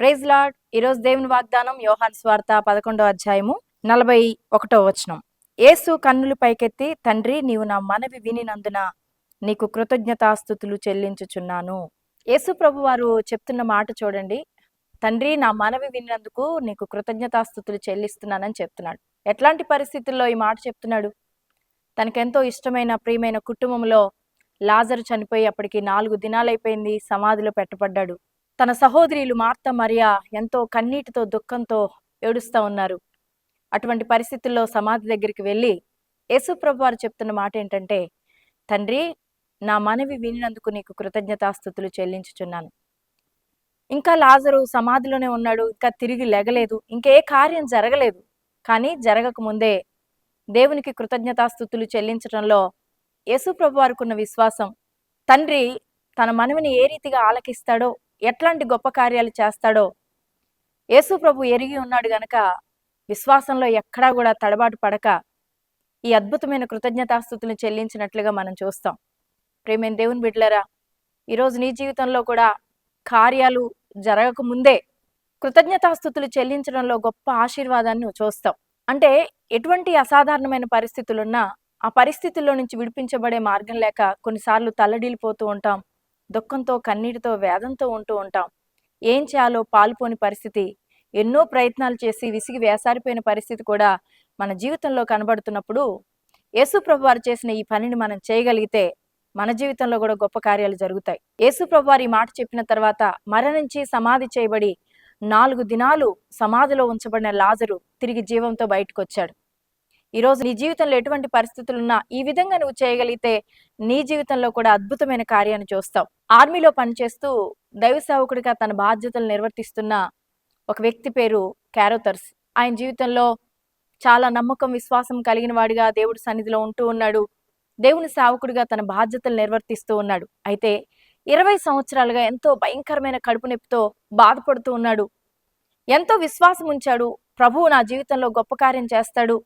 Praise lord. ఈరోజు దేవుని వాగ్దానం యోహాను స్వార్త 11వ అధ్యాయము 41వ వచనం. యేసు కన్నులు పైకెత్తి, తండ్రి నీవు నా మనవి వినినందున నీకు కృతజ్ఞతాస్తుతులు చెల్లించుచున్నాను. యేసు ప్రభు వారు చెప్తున్న మాట చూడండి. తండ్రి నా మనవి విన్నందుకు నీకు కృతజ్ఞతాస్తుతులు చెల్లిస్తున్నానని చెప్తున్నాడు. ఎట్లాంటి పరిస్థితుల్లో ఈ మాట చెప్తున్నాడు? తనకెంతో ఇష్టమైన ప్రియమైన కుటుంబంలో లాజరు చనిపోయి అప్పటికి 4 దినాలైపోయింది, సమాధిలో పెట్టబడ్డాడు. తన సహోదరులు మార్త మరియా ఎంతో కన్నీటితో దుఃఖంతో ఏడుస్తూ ఉన్నారు. అటువంటి పరిస్థితుల్లో సమాధి దగ్గరికి వెళ్ళి యేసు ప్రభు వారు చెప్తున్న మాట ఏంటంటే, తండ్రి నా మనవి వినినందుకు నీకు కృతజ్ఞతాస్తుతులు చెల్లించుచున్నాను. ఇంకా లాజరు సమాధిలోనే ఉన్నాడు, ఇంకా తిరిగి లెగలేదు, ఇంకే కార్యం జరగలేదు. కానీ జరగక ముందే దేవునికి కృతజ్ఞతాస్తుతులు చెల్లించడంలో యేసు ప్రభు వారికి ఉన్న విశ్వాసం, తండ్రి తన మనవిని ఏ రీతిగా ఆలకిస్తాడో, ఎట్లాంటి గొప్ప కార్యాలు చేస్తాడో యేసు ప్రభు ఎరిగి ఉన్నాడు గనక విశ్వాసంలో ఎక్కడా కూడా తడబాటు పడక ఈ అద్భుతమైన కృతజ్ఞతాస్తుతులను చెల్లించినట్లుగా మనం చూస్తాం. ప్రేమైన దేవుని బిడ్డలారా, ఈరోజు నీ జీవితంలో కూడా కార్యాలు జరగక ముందే కృతజ్ఞతాస్తుతులు చెల్లించడంలో గొప్ప ఆశీర్వాదాన్ని నువ్వు చూస్తావు. అంటే ఎటువంటి అసాధారణమైన పరిస్థితులున్నా ఆ పరిస్థితుల్లో నుంచి విడిపించబడే మార్గం లేక కొన్నిసార్లు తల్లడిల్లిపోతూ ఉంటాం. దుఃఖంతో, కన్నీటితో, వేదంతో ఉంటూ ఉంటాం. ఏం చేయాలో పాలుపోని పరిస్థితి, ఎన్నో ప్రయత్నాలు చేసి విసిగి వేసారిపోయిన పరిస్థితి కూడా మన జీవితంలో కనబడుతున్నప్పుడు యేసు ప్రభు వారు చేసిన ఈ పనిని మనం చేయగలిగితే మన జీవితంలో కూడా గొప్ప కార్యాలు జరుగుతాయి. యేసు ప్రభు వారు ఈ మాట చెప్పిన తర్వాత మరణించి సమాధి చేయబడి 4 దినాలు సమాధిలో ఉంచబడిన లాజరు తిరిగి జీవంతో బయటకు వచ్చాడు. ఈరోజు నీ జీవితంలో ఎటువంటి పరిస్థితులున్నా ఈ విధంగా నువ్వు చేయగలిగితే నీ జీవితంలో కూడా అద్భుతమైన కార్యాన్ని చూస్తావు. ఆర్మీలో పనిచేస్తూ దైవ సేవకుడిగా తన బాధ్యతలు నిర్వర్తిస్తున్న ఒక వ్యక్తి పేరు క్యారోథర్స్. ఆయన జీవితంలో చాలా నమ్మకం, విశ్వాసం కలిగిన వాడిగా దేవుడి సన్నిధిలో ఉంటూ ఉన్నాడు. దేవుని సేవకుడిగా తన బాధ్యతలు నిర్వర్తిస్తూ ఉన్నాడు. అయితే 20 సంవత్సరాలుగా ఎంతో భయంకరమైన కడుపు నొప్పితో బాధపడుతూ ఉన్నాడు. ఎంతో విశ్వాసం ఉంచాడు, ప్రభువు నా జీవితంలో గొప్ప కార్యం చేస్తాడు,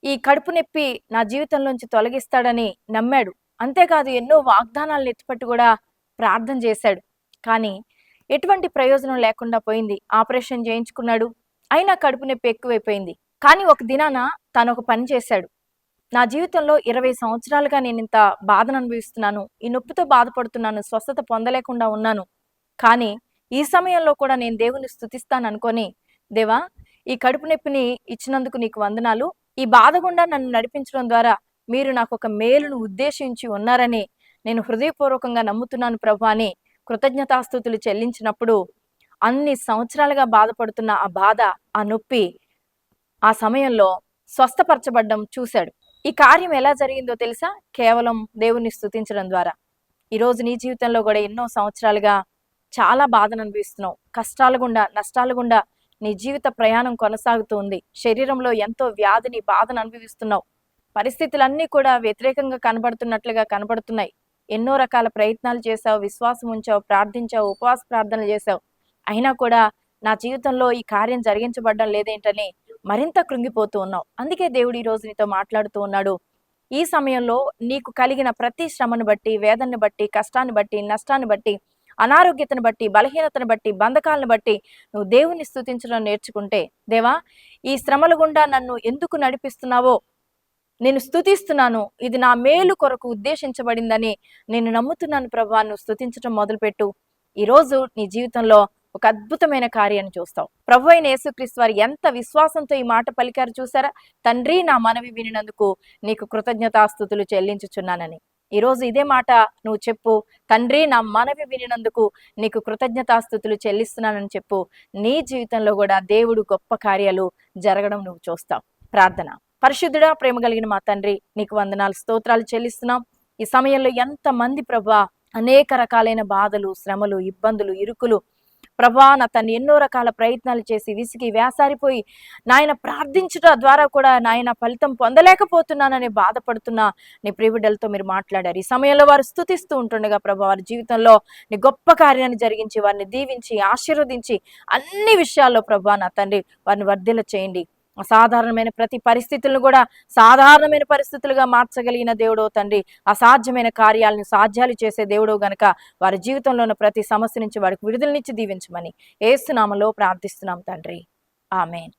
ఈ కడుపు నొప్పి నా జీవితంలోంచి తొలగిస్తాడని నమ్మాడు. అంతేకాదు ఎన్నో వాగ్దానాలను ఎత్తిపట్టి కూడా ప్రార్థన చేశాడు. కానీ ఎటువంటి ప్రయోజనం లేకుండా పోయింది. ఆపరేషన్ చేయించుకున్నాడు, అయినా కడుపు నొప్పి ఎక్కువైపోయింది. కానీ ఒక దినాన తను ఒక పని చేశాడు. నా జీవితంలో 20 సంవత్సరాలుగా నేను ఇంత బాధను అనుభవిస్తున్నాను, ఈ నొప్పితో బాధపడుతున్నాను, స్వస్థత పొందలేకుండా ఉన్నాను. కానీ ఈ సమయంలో కూడా నేను దేవుని స్తుతిస్తాను అనుకొని, దేవా ఈ కడుపు నొప్పిని ఇచ్చినందుకు నీకు వందనాలు, ఈ బాధ గుండా నన్ను నడిపించడం ద్వారా మీరు నాకు ఒక మేలును ఉద్దేశించి ఉన్నారని నేను హృదయపూర్వకంగా నమ్ముతున్నాను ప్రభు అని కృతజ్ఞతాస్తుతులు చెల్లించినప్పుడు అన్ని సంవత్సరాలుగా బాధపడుతున్న ఆ బాధ, ఆ నొప్పి ఆ సమయంలో స్వస్థపరచబడ్డం చూశాడు. ఈ కార్యం ఎలా జరిగిందో తెలుసా? కేవలం దేవుణ్ణి స్తుతించడం ద్వారా. ఈరోజు నీ జీవితంలో కూడా ఎన్నో సంవత్సరాలుగా చాలా బాధను అనుభవిస్తున్నావు. కష్టాల గుండా, నష్టాల గుండా నీ జీవిత ప్రయాణం కొనసాగుతూ ఉంది. శరీరంలో ఎంతో వ్యాధిని, బాధను అనుభవిస్తున్నావు. పరిస్థితులన్నీ కూడా వ్యతిరేకంగా కనబడుతున్నట్లుగా కనబడుతున్నాయి. ఎన్నో రకాల ప్రయత్నాలు చేశావు, విశ్వాసం ఉంచావు, ప్రార్థించావు, ఉపవాస ప్రార్థనలు చేశావు. అయినా కూడా నా జీవితంలో ఈ కార్యం జరిగించబడ్డం లేదేంటని మరింత కృంగిపోతూ ఉన్నావు. అందుకే దేవుడు ఈ రోజు నీతో మాట్లాడుతూ ఉన్నాడు. ఈ సమయంలో నీకు కలిగిన ప్రతి శ్రమను బట్టి, వేదనని బట్టి, కష్టాన్ని బట్టి, నష్టాన్ని బట్టి, అనారోగ్యతను బట్టి, బలహీనతను బట్టి, బంధకాలను బట్టి నువ్వు దేవుని స్తుతించడం నేర్చుకుంటే, దేవా ఈ శ్రమల గుండా నన్ను ఎందుకు నడిపిస్తున్నావో నేను స్తుతిస్తున్నాను, ఇది నా మేలు కొరకు ఉద్దేశించబడిందని నేను నమ్ముతున్నాను ప్రభువా, నువ్వు స్తుతించడం మొదలుపెట్టు. ఈరోజు నీ జీవితంలో ఒక అద్భుతమైన కార్యాన్ని చూస్తావు. ప్రభు అయిన యేసుక్రీస్తు వారు ఎంత విశ్వాసంతో ఈ మాట పలికారు చూసారా? తండ్రి నా మనవి వినినందుకు నీకు కృతజ్ఞతాస్తుతులు చెల్లించుచున్నానని. ఈరోజు ఇదే మాట నువ్వు చెప్పు. తండ్రి నా మనవి వినినందుకు నీకు కృతజ్ఞతాస్తుతులు చెల్లిస్తున్నానని చెప్పు. నీ జీవితంలో కూడా దేవుడు గొప్ప కార్యాలు జరగడం నువ్వు చూస్తావు. ప్రార్థన. పరిశుద్ధుడా, ప్రేమ కలిగిన మా తండ్రి, నీకు వందనాలు, స్తోత్రాలు చెల్లిస్తున్నాం. ఈ సమయంలో ఎంతమంది ప్రభా అనేక రకాలైన బాధలు, శ్రమలు, ఇబ్బందులు, ఇరుకులు ప్రభా నా తను ఎన్నో రకాల ప్రయత్నాలు చేసి విసిగి వేసారిపోయి నాయన ప్రార్థించడం ద్వారా కూడా నాయన ఫలితం పొందలేకపోతున్నానని బాధపడుతున్న నీ ప్రియబిడ్డలతో మీరు మాట్లాడారు. ఈ సమయంలో వారు స్తుతిస్తూ ఉంటుండగా ప్రభా వారి జీవితంలో నీ గొప్ప కార్యాన్ని జరిగించి వారిని దీవించి ఆశీర్వదించి అన్ని విషయాల్లో ప్రభా నా తండ్రి వారిని వర్ధిల్ల చేయండి. అసాధారణమైన ప్రతి పరిస్థితులను కూడా సాధారణమైన పరిస్థితులుగా మార్చగలిగిన దేవుడో తండ్రి, అసాధ్యమైన కార్యాలను సాధ్యాలు చేసే దేవుడో గనక వారి జీవితంలో ఉన్న ప్రతి సమస్య నుంచి వారికి విడుదలనిచ్చి దీవించమని యేసు నామములో ప్రార్థిస్తున్నాం తండ్రి. ఆమేన్.